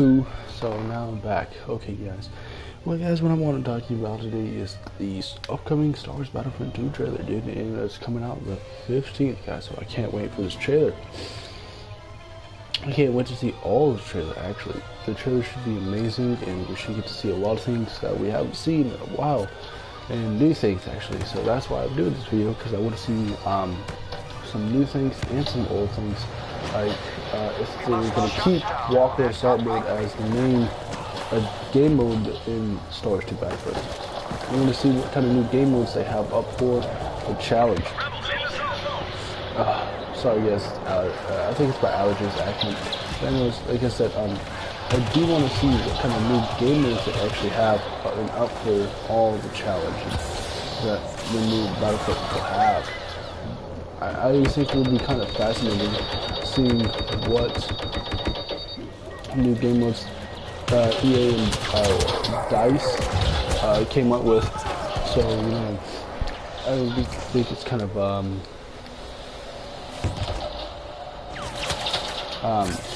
So now I'm back. Okay, guys. Well, guys, what I want to talk to you about today is the upcoming Star Wars Battlefront 2 trailer, dude, and it's coming out the 15th, guys. So I can't wait for this trailer. I can't wait to see all of the trailer. Actually, the trailer should be amazing, and we should get to see a lot of things that we haven't seen in a while, and new things actually. So that's why I'm doing this video, because I want to see some new things and some old things. Like if they're going to keep Walker Assault Mode as the main game mode in Star Wars 2 Battlefront. I want to see what kind of new game modes they have up for the challenge. Sorry guys, I think it's my allergies acting. Anyways, like I said, I do want to see what kind of new game modes they actually have up for all the challenges that the new Battlefront will have. I think it would be kind of fascinating seeing what new game modes EA and DICE came up with. So, you know, I think it's kind of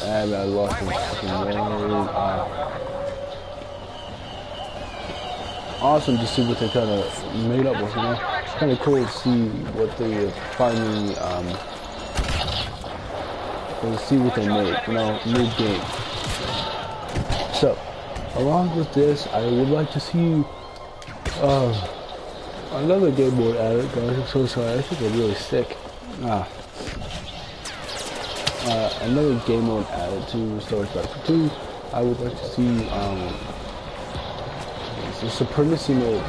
and I lost my fucking word. Awesome to see what they kind of made up with, you know. It's kind of cool to see what they finally see what they made, you know, new game. So, along with this, I would like to see another game mode added, guys. I'm so sorry, I think I'm really sick. Another game mode added to Star Wars Battlefront 2. I would like to see the Supremacy mode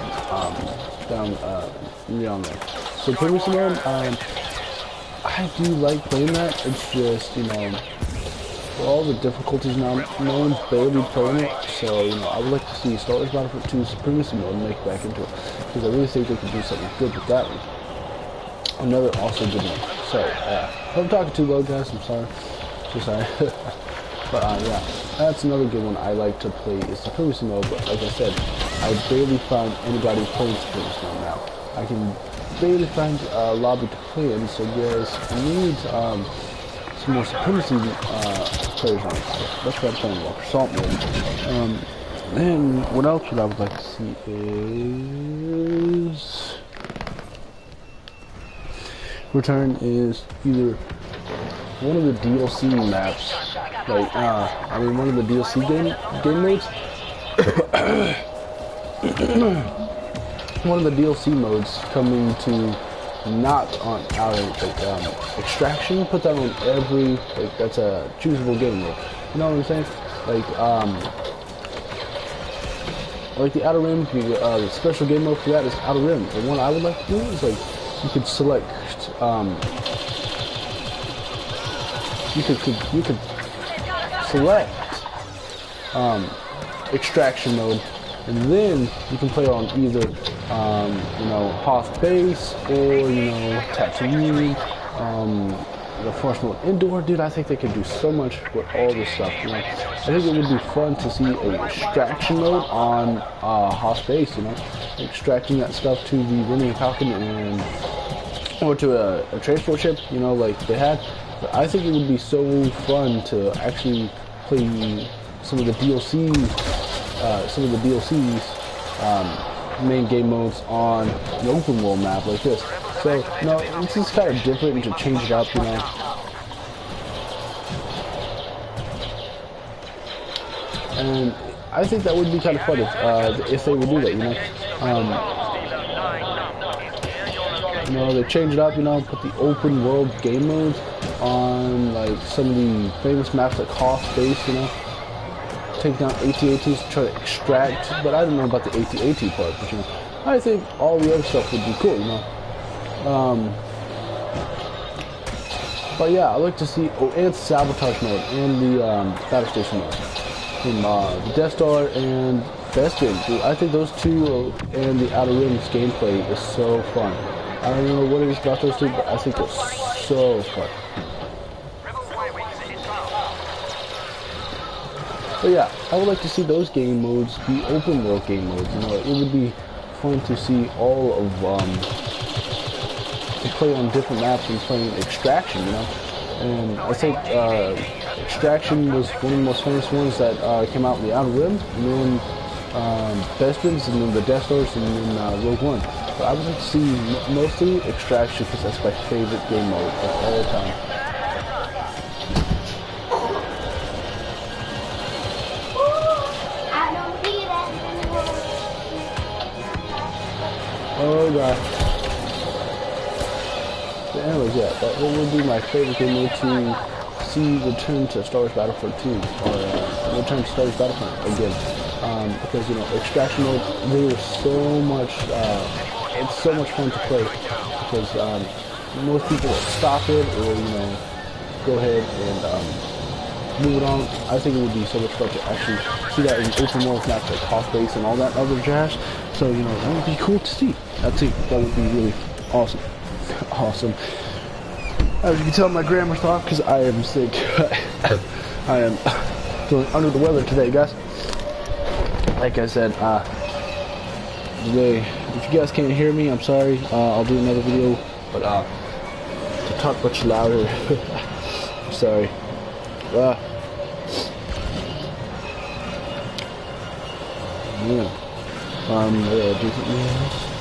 down there. Supremacy mode, I do like playing that. It's just, you know, for all the difficulties now, no one's barely playing it. So, you know, I would like to see Star Wars Battlefront 2 Supremacy mode make it back into it, because I really think they could do something good with that one. Another also good one. So, if I'm talking too low, guys, I'm sorry. So sorry. But yeah, that's another good one I like to play is Supremacy mode. But like I said, I barely find anybody playing Supremacy mode now. I can barely find a lobby to play in. So guys, I need some more Supremacy players on it. So that's why I'm playing Walker Assault mode. Then what else would I would like to see is return is either one of the DLC maps, like one of the DLC game modes. One of the DLC modes coming to not on extraction. Put that on every, like, that's a choosable game mode. You know what I'm saying? Like the Outer Rim. The special game mode for that is Outer Rim. The one I would like to do is like you could select. You could select extraction mode, and then you can play on either you know, Hoth Base or, you know, Tatooine, the Force mode indoor. Dude, I think they could do so much with all this stuff, you know. I think it would be fun to see a extraction mode on Hoth Base, you know, extracting that stuff to the Millennium Falcon and or to a transport ship, you know, like they had. But I think it would be so fun to actually play some of the DLCs, main game modes on an open world map like this. So, you know, this is kind of different to change it up, you know. And I think that would be kind of fun if they would do that, you know. You know, they change it up, you know, put the open world game modes on, like, some of the famous maps like Hoth Base, you know. Take down AT-ATs to try to extract, but I don't know about the AT-AT part, but, you know, I think all the other stuff would be cool, you know. But yeah, I'd like to see, and Sabotage mode, and the Battle Station mode. From the Death Star and Bastion, dude, I think those two and the Outer Rim's gameplay is so fun. I don't know what it is about those two, but I think it's so fun. But yeah, I would like to see those game modes be open world game modes. You know, it would be fun to see all of to play on different maps and playing extraction. You know, And I think Extraction was one of the most famous ones that came out in the Outer Rim, and then Bespins, and then the Death Stars, and then Rogue One. But I would like to see mostly Extraction because that's my favorite game mode of all time. Oh god. But anyways, yeah, that would be my favorite game mode to see return to Star Wars Battlefront 2, or return to Star Wars Battlefront again. Because, you know, Extraction mode, they were so much, it's so much fun to play, because most people would stop it, or, you know, go ahead and move it on. I think it would be so much fun to actually see that in open world maps like Hawk Base and all that other jazz. So, you know, that would be cool to see. I think that would be really awesome. Awesome. As you can tell, my grammar's off because I am sick. I am feeling under the weather today, guys. Like I said, today, if you guys can't hear me, I'm sorry. I'll do another video, but to talk much louder. I'm sorry. Yeah. Do something else.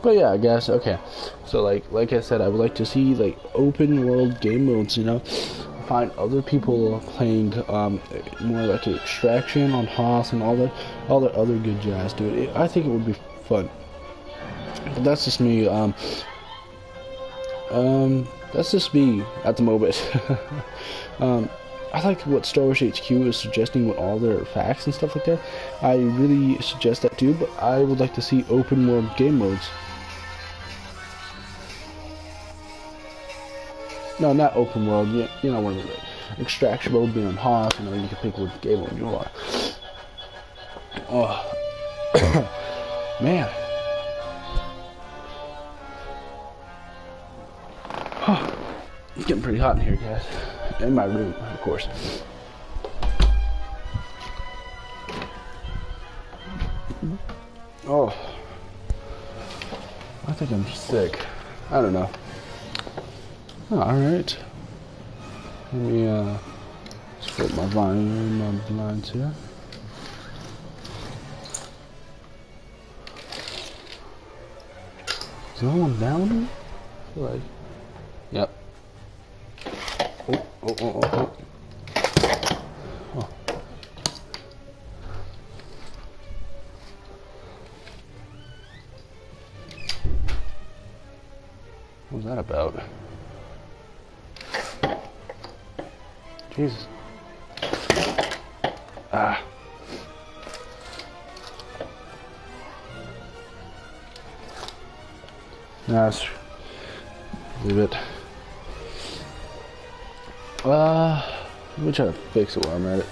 But yeah, I guess, okay. So like I said, I would like to see like open world game modes, you know. Find other people playing more like Extraction on Hoth and all that other good jazz, dude. I think it would be fun. But that's just me. That's just me at the moment. I like what Star Wars HQ is suggesting with all their facts and stuff like that. I really suggest that too, but I would like to see open world game modes. No, not open world. You know what I mean. Like Extraction mode being on Hoth. You know, you can pick what game mode you want. Oh, man. It's getting pretty hot in here, guys. In my room, of course. Oh, I think I'm sick. I don't know. Oh, alright. Let me just flip my volume on the blinds here. Is no one down here? I feel like. Yep. Oh. What was that about? Jesus. Ah. That's leave it. Let me try to fix it while I'm at it.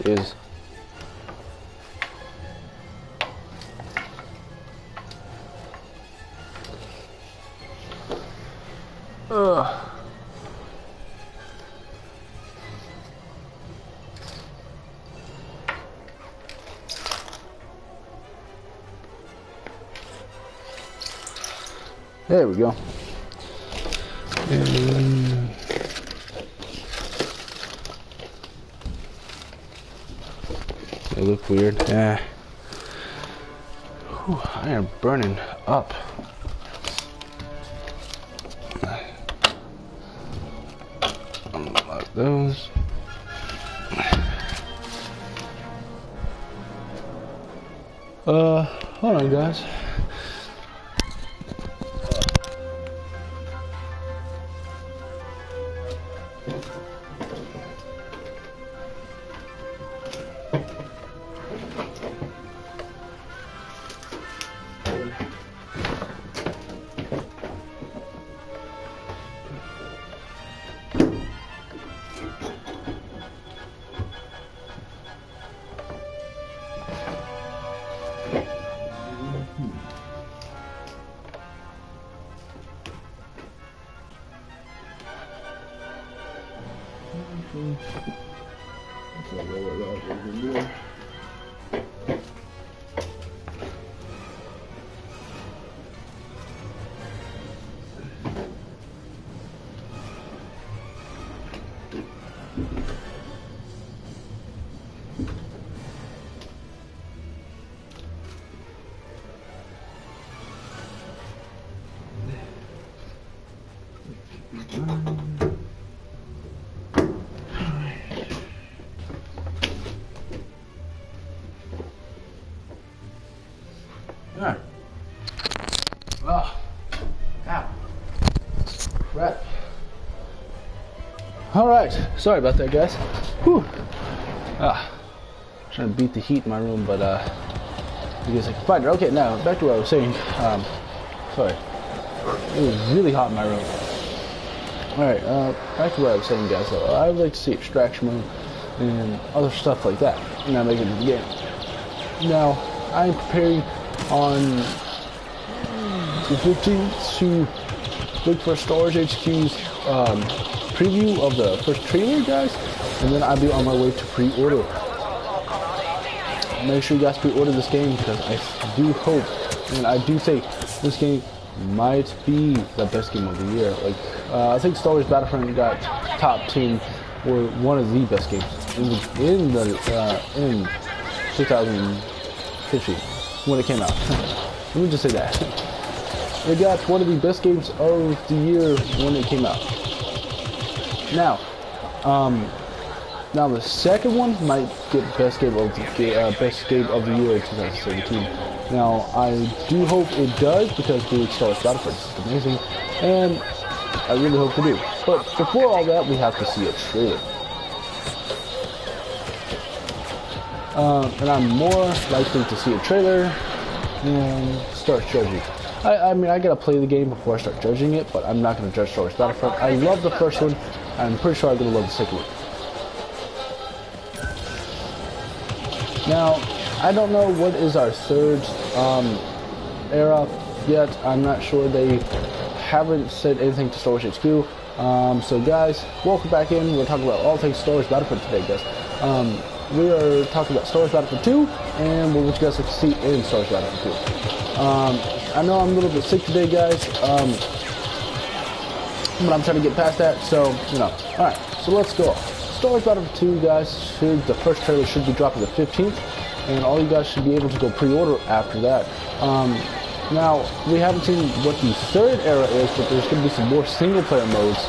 Jeez. There we go. And they look weird. Yeah. Whew, I am burning up. Unlock those. Hold on, guys. Alright. Oh. Ow. Crap. Alright. Sorry about that, guys. Whew. Trying to beat the heat in my room, but I guess I can find it. Okay, now back to what I was saying. Sorry. It was really hot in my room. Alright, back to what I was saying, guys. So, I would like to see extraction mode and other stuff like that. And I'm making the game. Now, I'm preparing on the 15th to look for Storage HQ's preview of the first trailer, guys, and then I'll be on my way to pre-order. Make sure you guys pre-order this game because I do hope and I do think this game might be the best game of the year. Like I think Star Wars Battlefront got top 10 or one of the best games in 2015 when it came out. Let me just say that. It got one of the best games of the year when it came out. Now the second one might get best game of the year in 2017. Now I do hope it does because the Star Wars Battlefront is amazing, and I really hope to do. But before all that, we have to see a trailer. And I'm more likely to see a trailer and start judging. I mean, I gotta play the game before I start judging it, but I'm not gonna judge Star Wars Battlefront. I love the first one. I'm pretty sure I'm gonna love the second one. Now, I don't know what is our third era yet. I'm not sure. They haven't said anything to Star Wars HQ. So guys, welcome back in. We're talking about all things Star Wars Battlefront today, guys. We are talking about Star Wars Battlefront 2 and what you guys like to see in Star Wars Battlefront 2. I know I'm a little bit sick today, guys, but I'm trying to get past that, so, you know. Alright, so let's go. Star Wars Battlefront 2, guys, the first trailer should be dropping the 15th, and all you guys should be able to go pre-order after that. Now, we haven't seen what the third era is, but there's going to be some more single-player modes,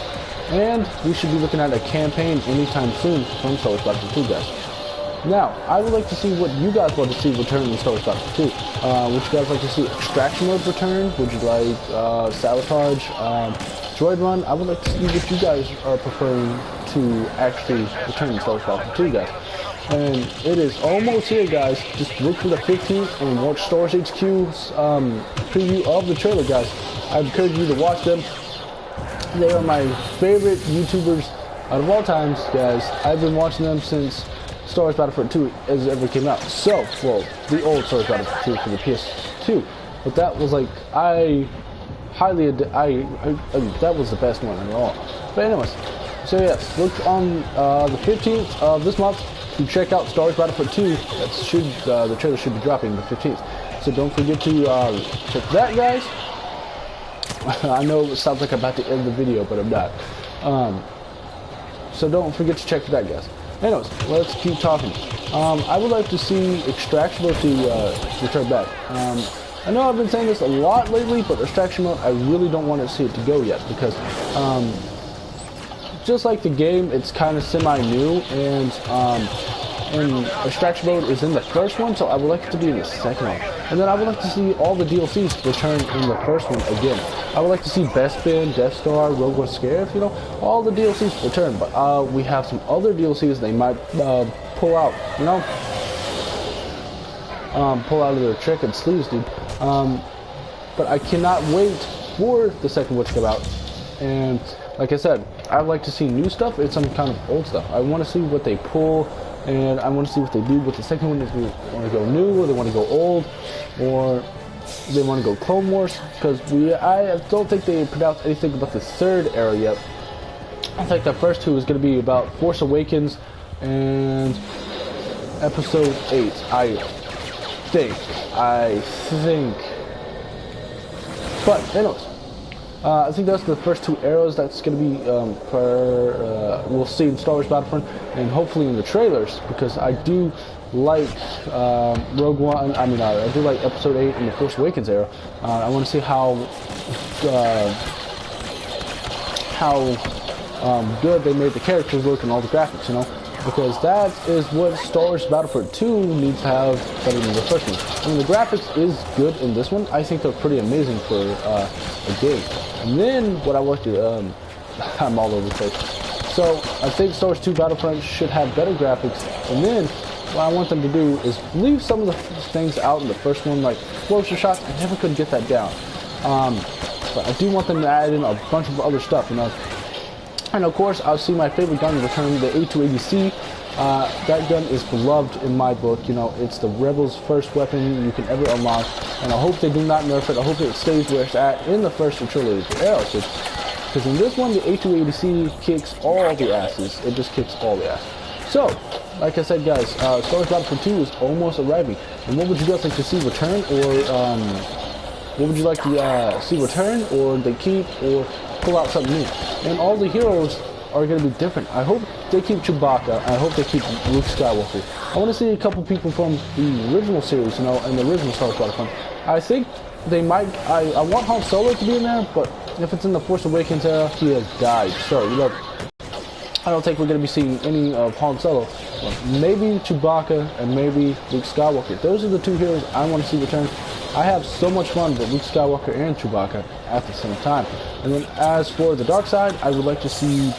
and we should be looking at a campaign anytime soon from Star Wars Battlefront 2, guys. Now, I would like to see what you guys want to see return in Star Wars Battlefront 2. Would you guys like to see extraction mode return? Would you like sabotage, droid run? I would like to see what you guys are preferring to actually return in Star Wars Battlefront 2, guys. And it is almost here, guys. Just look for the 15th and watch Star Wars HQ's preview of the trailer, guys. I encourage you to watch them. They are my favorite YouTubers out of all times, guys. I've been watching them since Star Wars Battlefront 2 as it ever came out. So, well, the old Star Wars Battlefront 2 for the PS2. But that was like, that was the best one in all. But anyways, so yes, look on the 15th of this month to check out Star Wars Battlefront 2. The trailer should be dropping the 15th. So don't forget to check that, guys. I know it sounds like I'm about to end the video, but I'm not. So don't forget to check that, guys. Anyways, let's keep talking. I would like to see extraction mode to return back. I know I've been saying this a lot lately, but extraction mode, I really don't want to see it to go yet because just like the game, it's kind of semi-new, and extraction mode is in the first one, so I would like it to be in the second one. And then I would like to see all the DLCs return in the first one again. I would like to see Bespin, Death Star, Rogue One Scarif, you know, all the DLCs return. But we have some other DLCs they might pull out, you know, pull out of their chicken sleeves, dude. But I cannot wait for the second one to come out. And like I said, I'd like to see new stuff and some kind of old stuff. I want to see what they pull, and I want to see what they do with the second one. If they want to go new, or they want to go old, or they want to go Clone Wars. Because I don't think they pronounced anything about the third era yet. I think the first two is going to be about Force Awakens and Episode 8. I think. But anyways, I think that's the first two arrows that's going to be we'll see in Star Wars Battlefront, and hopefully in the trailers, because I do like Rogue One. I do like Episode 8 and the Force Awakens era. I want to see how good they made the characters look and all the graphics, you know, because that is what Star Wars Battlefront 2 needs to have better than the first one. I mean, the graphics is good in this one. I think they're pretty amazing for a game. And then what I want to, I'm all over the place. So I think Star Wars 2 Battlefront should have better graphics, and then what I want them to do is leave some of the things out in the first one, like closer shots. I never could get that down. But I do want them to add in a bunch of other stuff, you know. And of course, I'll see my favorite gun return, the A280C. That gun is beloved in my book. You know, it's the Rebels' first weapon you can ever unlock, and I hope they do not nerf it. I hope it stays where it's at in the first trilogy, the arrows. Because in this one, the A280C kicks all the asses. It just kicks all the ass. So, like I said, guys, Star Wars Battlefront 2 is almost arriving. And what would you guys like to see return, or what would you like to see return, or they keep, or pull out something new? And all the heroes are going to be different. I hope they keep Chewbacca. I hope they keep Luke Skywalker. I want to see a couple people from the original series, you know, and the original Star Wars Battlefront. I think they might. I want Han Solo to be in there, but if it's in the Force Awakens era, he has died. So, you know, I don't think we're going to be seeing any of Han Solo. Maybe Chewbacca and maybe Luke Skywalker. Those are the two heroes I want to see return. I have so much fun with Luke Skywalker and Chewbacca at the same time. And then as for the dark side, I would like to see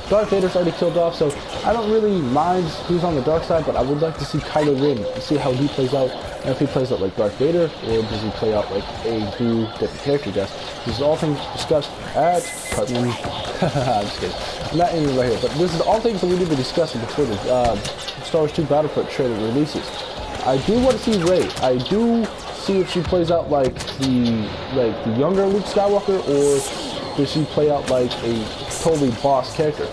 Darth Vader's already killed off, so I don't really mind who's on the dark side, but I would like to see Kylo Ren and see how he plays out, and if he plays out like Darth Vader, or does he play out like a new different character, guys. This is all things discussed at I'm just kidding. I'm not ending right here, but this is all things that we need to discuss before the Star Wars 2 Battlefront trailer releases. I do want to see Rey. I do see if she plays out like the younger Luke Skywalker, or does she play out like a totally boss character?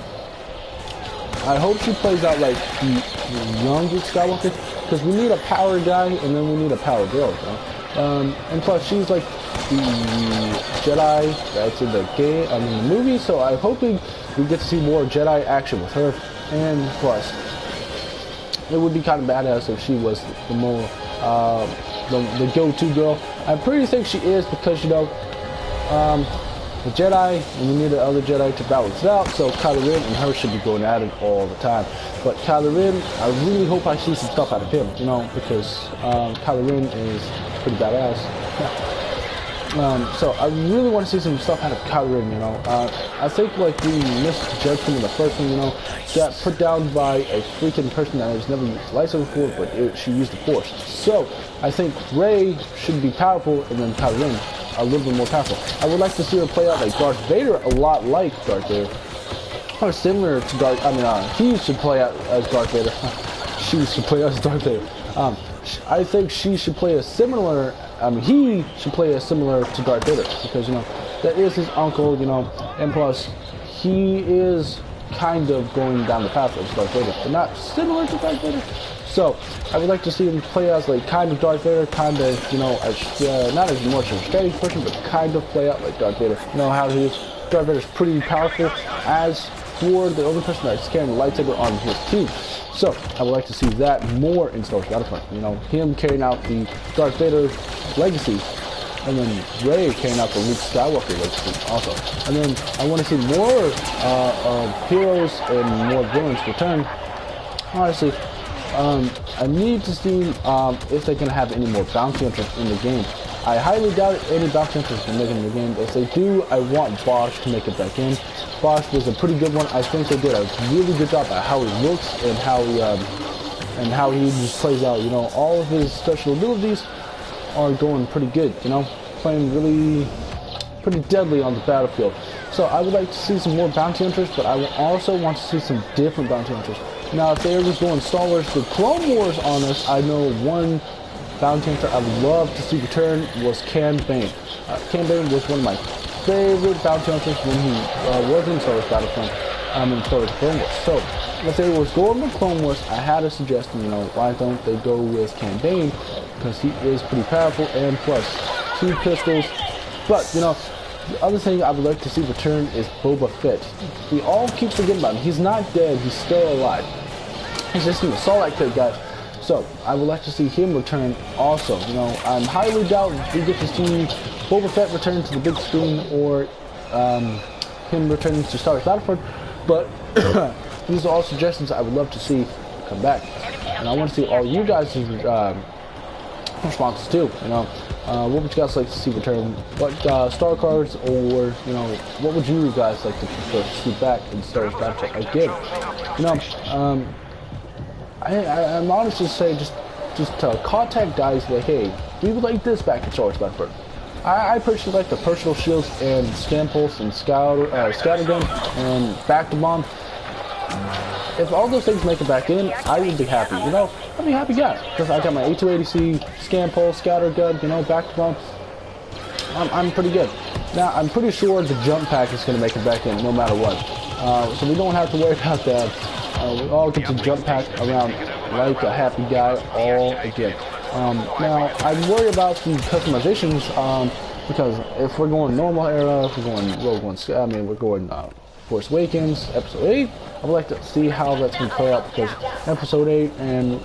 I hope she plays out like the young Luke Skywalker, because we need a power guy and then we need a power girl, you know? And plus she's like the Jedi that's in the game, I mean the movie, so I'm hoping we get to see more Jedi action with her. And plus, it would be kind of badass if she was the more the go-to girl. I pretty think she is, because, you know, the Jedi, and we need the other Jedi to balance it out, so Kylo Ren and her should be going at it all the time. But Kylo Ren, I really hope I see some stuff out of him, you know, because Kylo Ren is pretty badass. So I really want to see some stuff out of Kylo Ren, you know. I think like we misjudged him in the first one, you know, got put down by a freaking person that has never used a lightsaber before, but she used the Force. So I think Rey should be powerful, and then Kylo Ren a little bit more powerful. I would like to see her play out like Darth Vader, a lot like Darth Vader, or similar to Darth. He should play out as Darth Vader. She should play out as Darth Vader. I think she should play a similar. He should play a similar to Darth Vader, because, you know, that is his uncle, you know, and plus he is kind of going down the path of Darth Vader, but not similar to Darth Vader. So I would like to see him play as like kind of Darth Vader, kind of, you know, as not as much of a strategic person, but kind of play out like Darth Vader. You know how he is. Darth Vader is pretty powerful. As for the only person that's carrying the lightsaber on his team, so I would like to see that more in Star Wars Battlefront. You know, him carrying out the Darth Vader legacy, and then Rey carrying out the Luke Skywalker legacy also. And then I want to see more heroes and more villains return. Honestly, I need to see if they can have any more bounty hunters in the game. I highly doubt any bounty hunters can make it in the game. If they do, I want Bosch to make it back in. Bosch was a pretty good one. I think they did a really good job at how he looks and how he just plays out. You know, all of his special abilities are going pretty good. You know, playing really pretty deadly on the battlefield. So I would like to see some more bounty hunters, but I would also want to see some different bounty hunters. Now, if they're just going Star Wars, the Clone Wars on us, I know one bounty hunter I would love to see return was Cam Bane. Cam Bane was one of my favorite bounty hunters when he was in Star Wars Battlefront, in Star Wars Clone Wars. So, if they was going with Clone Wars, I had a suggestion, you know, why don't they go with Cad Bane, because he is pretty powerful, and plus 2 pistols. But, you know, the other thing I would like to see return is Boba Fett. We all keep forgetting about him. He's not dead, he's still alive. He's just an assault active guy. So, I would like to see him return also. You know, I'm highly doubt we get to see Boba Fett return to the big screen, or him returning to Star Wars Battlefront, but these are all suggestions I would love to see come back. And I want to see all you guys' responses too. You know, what would you guys like to see return? What star cards, or you know, what would you guys like to prefer to see back in Star Wars Battlefront again? You know, I'm honest to say, just contact guys like, hey, we would like this back in Star Wars Battlefront. I personally like the personal shields and scan pulse and scattergun and back to bomb. If all those things make it back in, I would be happy. You know, I'd be a happy guy because I got my A280C, scan pulse, scattergun, you know, back to bomb. I'm pretty good. Now I'm pretty sure the jump pack is going to make it back in no matter what. So we don't have to worry about that. We all get to jump pack around like a happy guy all again. Now, I worry about the customizations, because if we're going normal era, if we're going Rogue One, we're going Force Awakens, Episode 8, I would like to see how that's going to play out, because Episode 8 and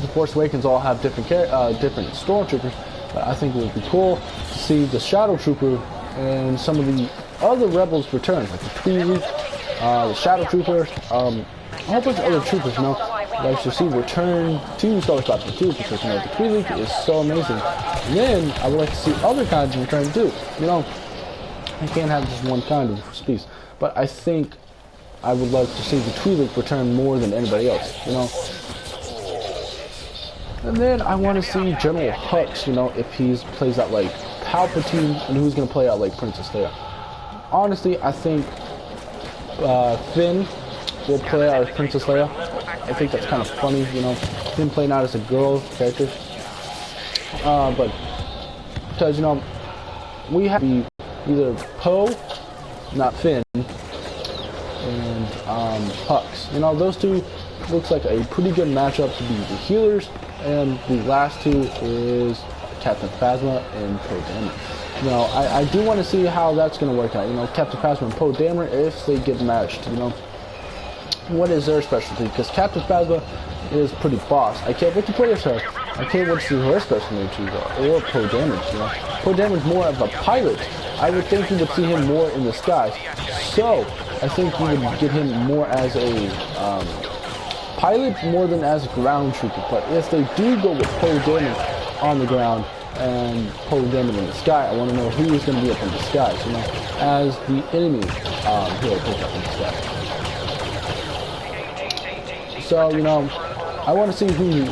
the Force Awakens all have different stormtroopers, but I think it would be cool to see the Shadow Trooper and some of the other rebels return, like the Twi'lek, the Shadow Trooper, a whole bunch of other troopers, you know, like to see return to Star Wars Battlefront 2, because, you know, the Twi'lek is so amazing. And then I would like to see other kinds return too. You know, I can't have just one kind of species, but I think I would like to see the Twi'lek return more than anybody else, you know. And then I want to see General Hux, you know, if he plays out like Palpatine, and who's going to play out like Princess Leia. Honestly, I think Finn will play out as Princess Leia. I think that's kind of funny, you know, him playing out as a girl character. But because, you know, we have to be either Poe, not Finn, and Hux. You know, those two looks like a pretty good matchup to be the healers, and the last two is Captain Phasma and Poe Dameron. You know, I do want to see how that's going to work out. You know, Captain Phasma and Poe Dameron, if they get matched, you know, what is their specialty? Because Captain Phasma is pretty boss. I can't wait to play her. I can't wait to see her specialty or Poe Dameron. You know, Poe Dameron's more of a pilot. I would think you would see him more in the skies. So I think you would get him more as a pilot more than as a ground trooper. But if they do go with Poe Dameron on the ground and Poe Dameron in the sky, I want to know who is going to be up in the skies, you know, as the enemy hero pick up in the sky. So, you know, I want to see who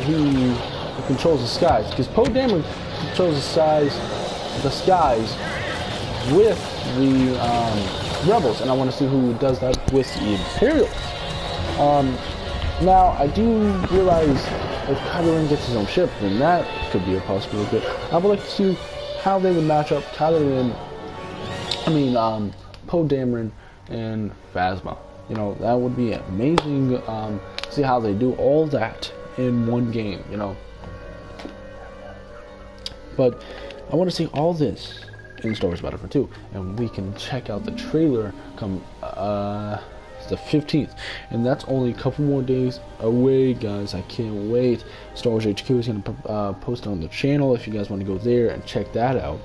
controls the skies, because Poe Dameron controls the skies with the rebels, and I want to see who does that with the Imperials. Now, I do realize if Kylo Ren gets his own ship, then that could be a possibility, but I would like to see how they would match up Poe Dameron and Phasma. You know, that would be amazing. See how they do all that in one game, you know. But I want to see all this in Star Wars Battlefront 2, and we can check out the trailer come the 15th, and that's only a couple more days away, guys. I can't wait. Star Wars HQ is going to post it on the channel if you guys want to go there and check that out.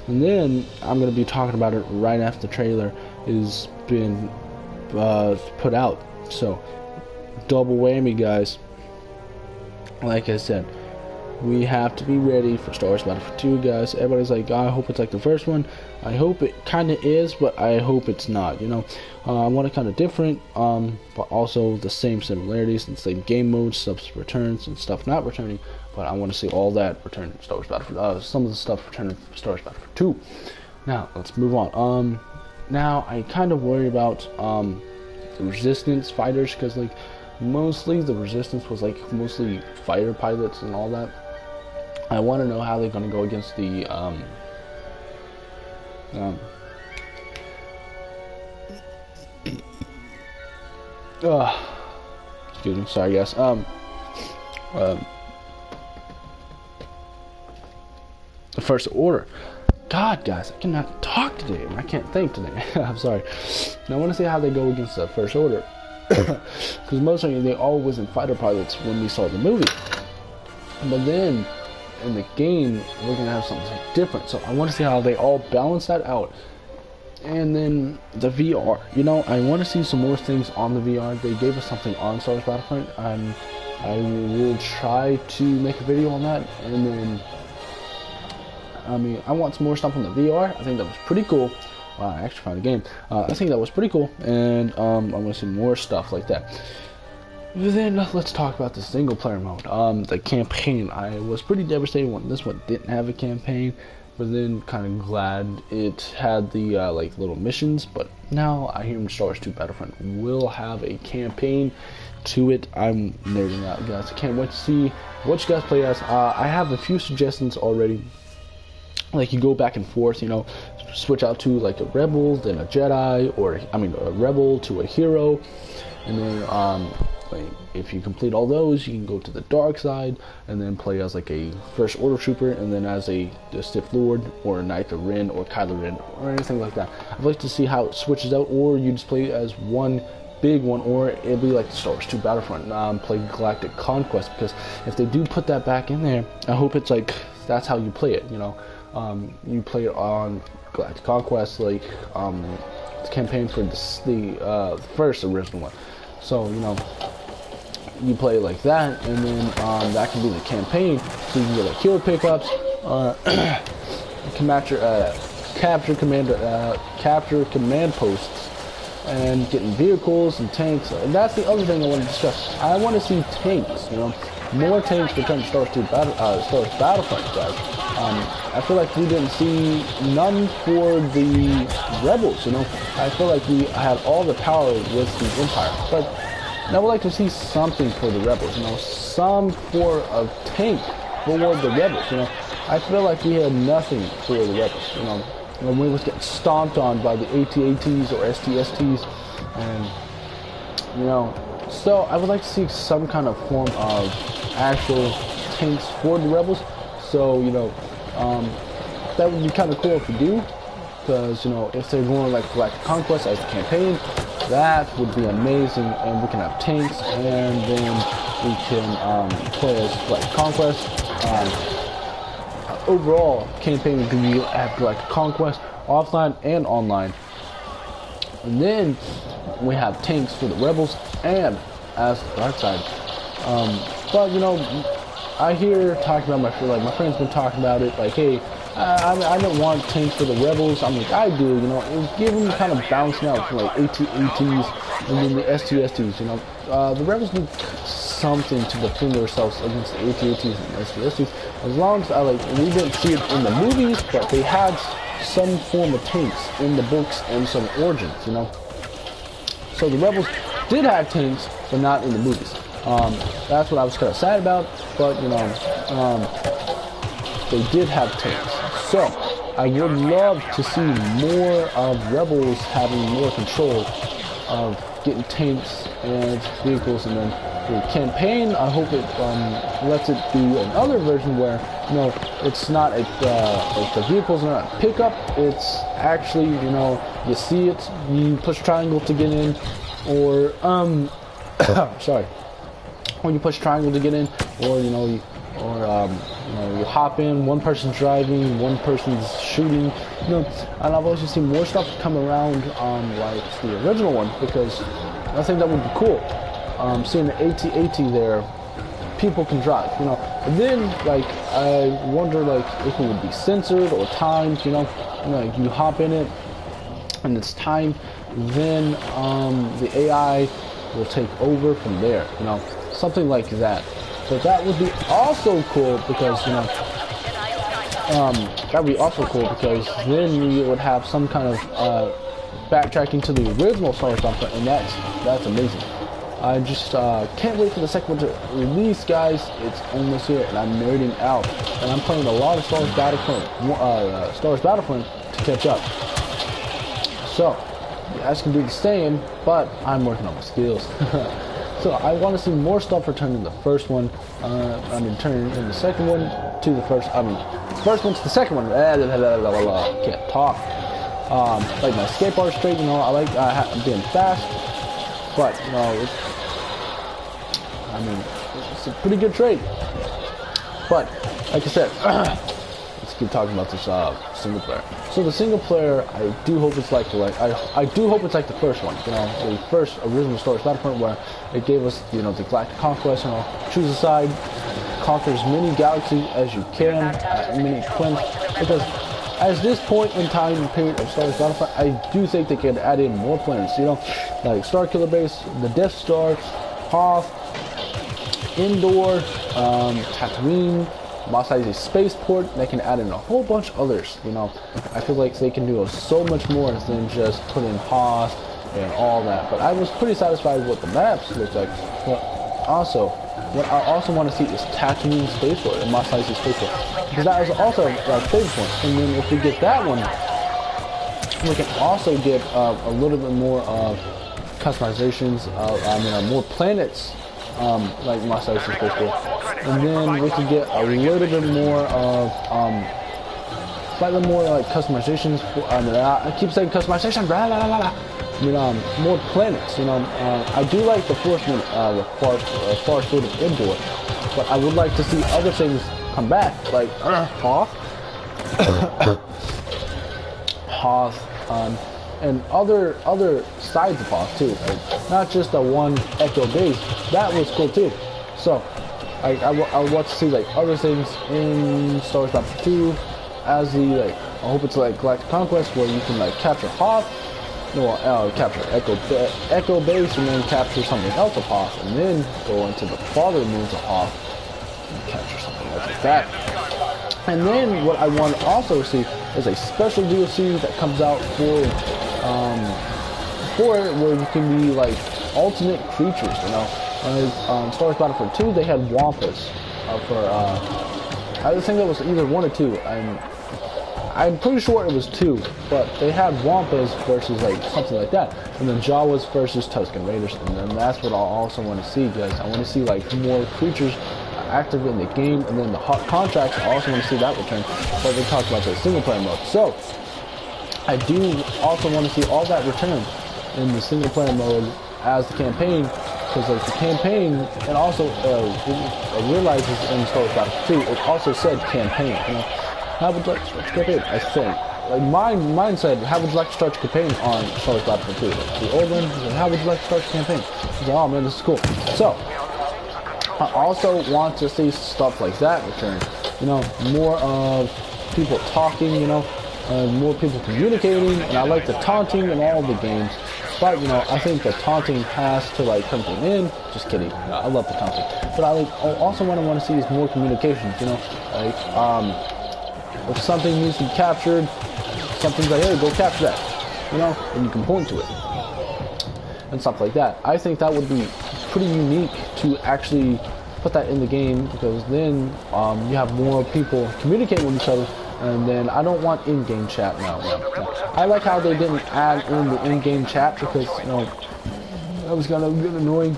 And then I'm going to be talking about it right after the trailer is been put out. So double whammy, guys. Like I said, we have to be ready for Star Wars Battlefront 2, guys. Everybody's like, I hope it's like the first one. I hope it kind of is, but I hope it's not, you know. I want it kind of different, but also the same similarities and same game modes, stuff returns and stuff not returning. But I want to see all that return in Star Wars Battlefront. Some of the stuff returning for Star Wars Battlefront 2. Now, let's move on. Now, I kind of worry about the Resistance fighters, because, like, mostly the Resistance was, like, mostly fighter pilots and all that. I want to know how they're going to go against the Um, excuse me, sorry guys. The First Order. God, guys, I cannot talk today. I can't think today. I'm sorry. And I want to see how they go against the First Order. Because mostly they all wasn't fighter pilots when we saw the movie. But then, in the game, we're going to have something different. So I want to see how they all balance that out. And then the VR. You know, I want to see some more things on the VR. They gave us something on Star Wars Battlefront. I will try to make a video on that. And then, I mean, I want some more stuff on the VR. I think that was pretty cool. I actually found a game. I think that was pretty cool. And I want to see more stuff like that. Then let's talk about the single player mode. The campaign. I was pretty devastated when this one didn't have a campaign. But then kind of glad it had the like little missions. But now I hear Star Wars 2 Battlefront will have a campaign to it. I'm nerding out, guys. I can't wait to see what you guys play as. I have a few suggestions already. Like you go back and forth, you know, switch out to like a rebel, then a Jedi, or I mean a rebel to a hero, and then like, if you complete all those, you can go to the dark side and then play as like a First Order trooper, and then as a Sith Lord or a Knight of Ren or Kylo Ren or anything like that. I'd like to see how it switches out, or you just play as one big one, or it'll be like Star Wars 2 Battlefront, play Galactic Conquest, because if they do put that back in there, I hope it's like that's how you play it, you know. You play it on Galactic Conquest, like the campaign for the first original one. So you know, you play it like that, and then that can be the campaign. So you can get like hero pickups, capture command posts, and getting vehicles and tanks. And that's the other thing I want to discuss. I want to see tanks. You know, more tanks return to Star Wars 2 Star Wars Battlefront, guys. I feel like we didn't see none for the rebels, you know. I feel like we had all the power with the Empire, but I would like to see something for the rebels, you know, some form of tank for the rebels, you know. I feel like we had nothing for the rebels, you know. When we was getting stomped on by the AT-ATs or ST-STs, and, you know, so I would like to see some kind of form of actual tanks for the rebels. So, you know, that would be kind of cool if we do, because, you know, if they're going like Galactic Conquest as a campaign, that would be amazing, and we can have tanks, and then we can play as Galactic Conquest. Overall, campaign can be at Galactic Conquest, offline and online. And then we have tanks for the rebels and as the dark side. But, you know, I hear talking about my friends been talking about it, like, hey, I don't want tanks for the rebels. I'm like, I do, you know, it's giving kind of bouncing out from like AT-ATs and then the ST-STs, you know. The rebels need something to defend themselves against the AT-ATs and ST-STs. As long as we didn't see it in the movies, but they had some form of tanks in the books and some origins, you know. So the rebels did have tanks, but not in the movies. That's what I was kind of sad about, but, you know, they did have tanks. So, I would love to see more of Rebels having more control of getting tanks and vehicles, and then the campaign, I hope it lets it be another version where, you know, it's not like the vehicles are not a pickup, it's actually, you know, you see it, you push triangle to get in, or, sorry. When you push triangle to get in, or you know, you hop in. One person's driving, one person's shooting. You know, and I've also seen more stuff come around like the original one, because I think that would be cool. Seeing the AT-AT there, people can drive. You know, and then like I wonder like if it would be censored or timed. You know, like you hop in it and it's timed, then the AI will take over from there. You know. Something like that. But that would be also cool because, you know, that would be also cool because then you would have some kind of backtracking to the original Star Wars Battlefront, and that's amazing. I just can't wait for the second one to release, guys. It's almost here, and I'm nerding out. And I'm playing a lot of Star Wars Battlefront to catch up. So, you guys can do the same, but I'm working on my skills. So, I want to see more stuff return in the first one. I mean, turn in the second one to the first. I mean, first one to the second one. Can't talk. Like my skateboard straight, you know, I like being fast, but you know, I mean, it's a pretty good trait. But like I said, let's keep talking about this single player. So the single player, I do hope it's like I do hope it's like the first one, you know, the first original Star Wars Battlefront, where it gave us, you know, the galactic conquest. You know, choose a side, conquer as many galaxies as you can, as many planets, because at this point in time and period of Star Wars Battlefront, I do think they could add in more planets, you know, like Starkiller Base, the Death Star, Hoth, Endor, Tatooine, Mos Eisley Spaceport. They can add in a whole bunch of others, you know. I feel like they can do so much more than just put in Hoth and all that. But I was pretty satisfied with what the maps look like. But also, what I also want to see is Tatooine Spaceport and Mos Eisley Spaceport, because that is also a favorite point. And then if we get that one, we can also get a little bit more of customizations, more planets, like Mos Eisley Spaceport. And then we can get a little bit more of, slightly more like customizations. I keep saying customization, blah, blah, blah, blah. I mean, more planets, you know. I do like the first one, the far field of Endor, but I would like to see other things come back, like Hoth, and other sides of Hoth too, like not just the one Echo base. That was cool too. So I want to see like other things in Star Wars Battlefront 2, as the I hope it's like Galactic Conquest, where you can like capture Hoth. No, capture Echo Base, and then capture something else of Hoth, and then go into the farther moons of Hoth and capture something else like that. And then what I want to also see is a special DLC that comes out for it, where you can be like alternate creatures. You know, Star Wars Battlefront 2, they had Wampas I think it was either 1 or 2. I'm pretty sure it was 2, but they had Wampas versus like something like that, and then Jawas versus Tusken Raiders, and then that's what I also want to see, guys. I want to see like more creatures active in the game, and then the contracts. I also want to see that return. But we talked about the single player mode, so I do also want to see all that return in the single player mode as the campaign, because like the campaign, and also realizes in Star Wars Battlefront 2, it also said campaign. You know, how would you like to start your campaign? I think. Like mine said, how would you like to start your campaign on Star Wars Battlefront 2? The old one said, how would you like to start your campaign? I was like, oh man, this is cool. So, I also want to see stuff like that return. You know, more of people talking, you know, more people communicating, and I like the taunting in all the games. But, you know, I think the taunting has to, like, come to an end. Just kidding. No, I love the taunting. But I also what I want to see is more communications, you know. Like, if something needs to be captured, something's like, hey, go capture that. You know, and you can point to it. And stuff like that. I think that would be pretty unique to actually put that in the game, because then you have more people communicating with each other. And then I don't want in-game chat now. I like how they didn't add in the in-game chat, because, you know, that was gonna get annoying.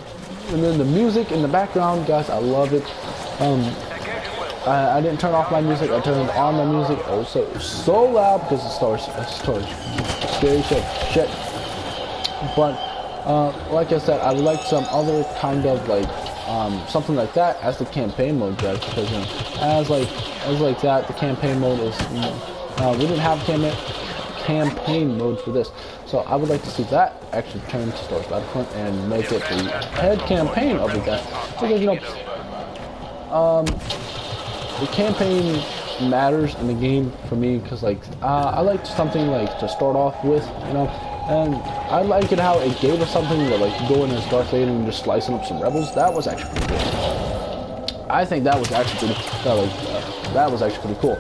And then the music in the background, guys, I love it. I didn't turn off my music. I turned on my music. Also, it was so loud because the scary shit. But like I said, I would like some other kind of like something like that as the campaign mode, guys. Because you know, as like that, the campaign mode is. We didn't have campaign mode for this, so I would like to see that actually turn to Star Wars Battlefront and make it the head campaign of the game. Because you know, the campaign matters in the game for me, because like I like something like to start off with, you know, and I like it how it gave us something to like go in as Darth Vader and just slicing up some rebels. That was actually pretty cool. I think that was actually pretty cool.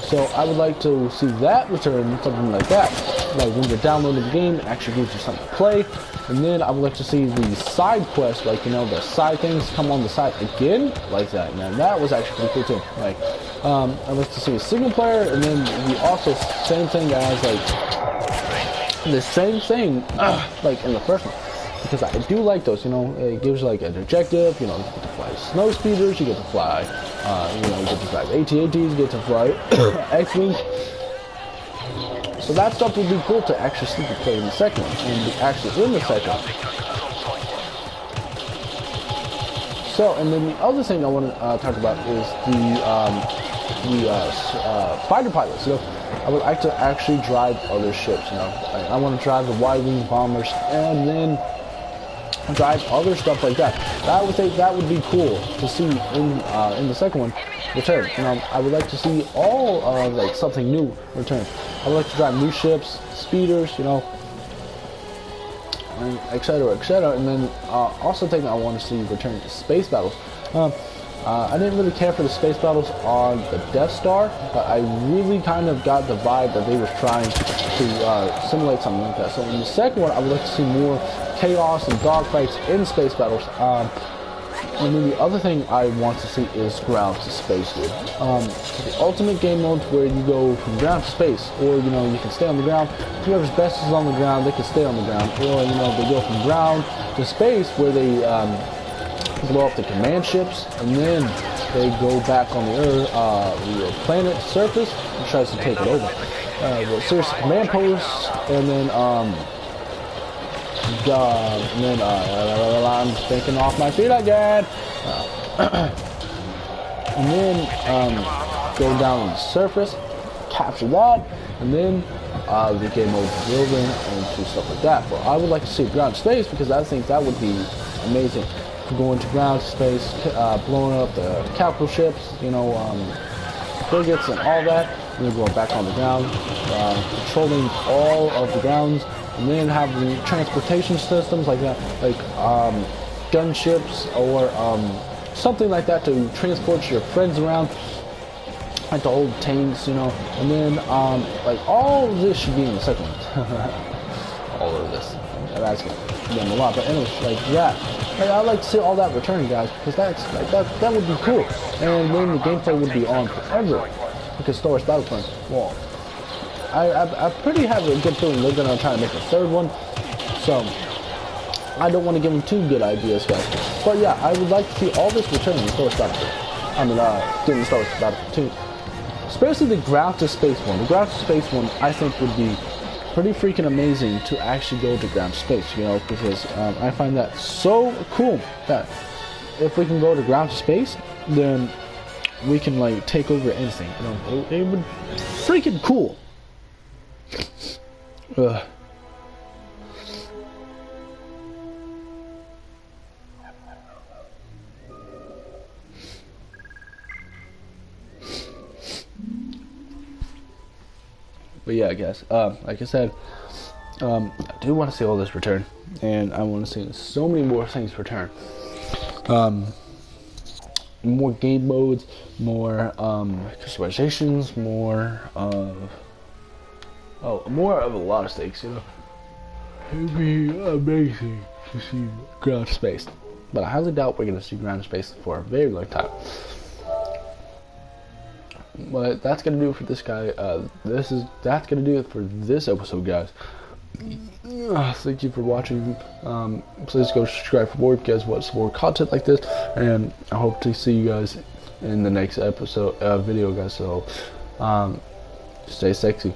So I would like to see that return, something like that. like when you're downloading the game, it actually gives you something to play. And then I would like to see the side quests, like, you know, the side things come on the side again, like that, man. That was actually pretty cool too. Like, I'd like to see a single player, and then the also same thing as like the same thing, like in the first one. Because I do like those, you know, it gives like an objective, you know, you get to fly snow speeders, you get to fly, you know, you get to fly AT-ATs, you get to fly X-Wing. So that stuff would be cool to actually see the play in the second one, and be actually in the second one. So, and then the other thing I want to talk about is the fighter pilots. You know, I would like to actually drive other ships. You know, I want to drive the Y-wing bombers, and then drive other stuff like that. I would think that would be cool to see in the second one return. You know, I would like to see all like something new return. I would like to drive new ships, speeders, you know, and etc., etc. And then also think I want to see return to space battles. I didn't really care for the space battles on the Death Star, but I really kind of got the vibe that they were trying to simulate something like that. So in the second one, I would like to see more chaos and dogfights in space battles. And then the other thing I want to see is ground to space, dude. The ultimate game mode where you go from ground to space, or, you know, you can stay on the ground. Whoever's best is on the ground, they can stay on the ground. Or, you know, they go from ground to space where they blow up the command ships, and then they go back on the Earth, the planet surface, and tries to take it over. Well, seriously, command posts, and then I'm thinking off my feet again. And then go down on the surface, capture that, and then the game mode building and do stuff like that. But I would like to see ground space, because I think that would be amazing. Going to ground space, blowing up the capital ships, you know, frigates and all that, and then going back on the ground, controlling all of the grounds, and then have the transportation systems like that, like gunships or something like that to transport your friends around, like the old tanks, you know, and then like all of this should be in the second one. All of this. That's them a lot, but anyways, like that. Like, I'd like to see all that return, guys, because that's like that would be cool, and then the gameplay would be on forever. Because Star Wars Battlefront, well, I pretty have a good feeling they're gonna try to make a third one, so I don't want to give them too good ideas, guys. But yeah, I would like to see all this return in Star Wars Battlefront. I mean, getting Star Wars Battlefront 2, especially the ground to space one. The ground to space one, I think, would be pretty freaking amazing to actually go to ground space, you know, because I find that so cool that if we can go to ground to space, then we can like take over anything, you know. It would freaking cool. But yeah, guys, like I said, I do want to see all this return, and I want to see so many more things return. More game modes, more customizations, more of a lot of things, you know. It'd be amazing to see ground space, but I highly doubt we're gonna see ground space for a very long time. But that's gonna do it for this guy. That's gonna do it for this episode, guys. Thank you for watching. Please go subscribe for more if you guys want more content like this, and I hope to see you guys in the next episode video, guys. So stay sexy.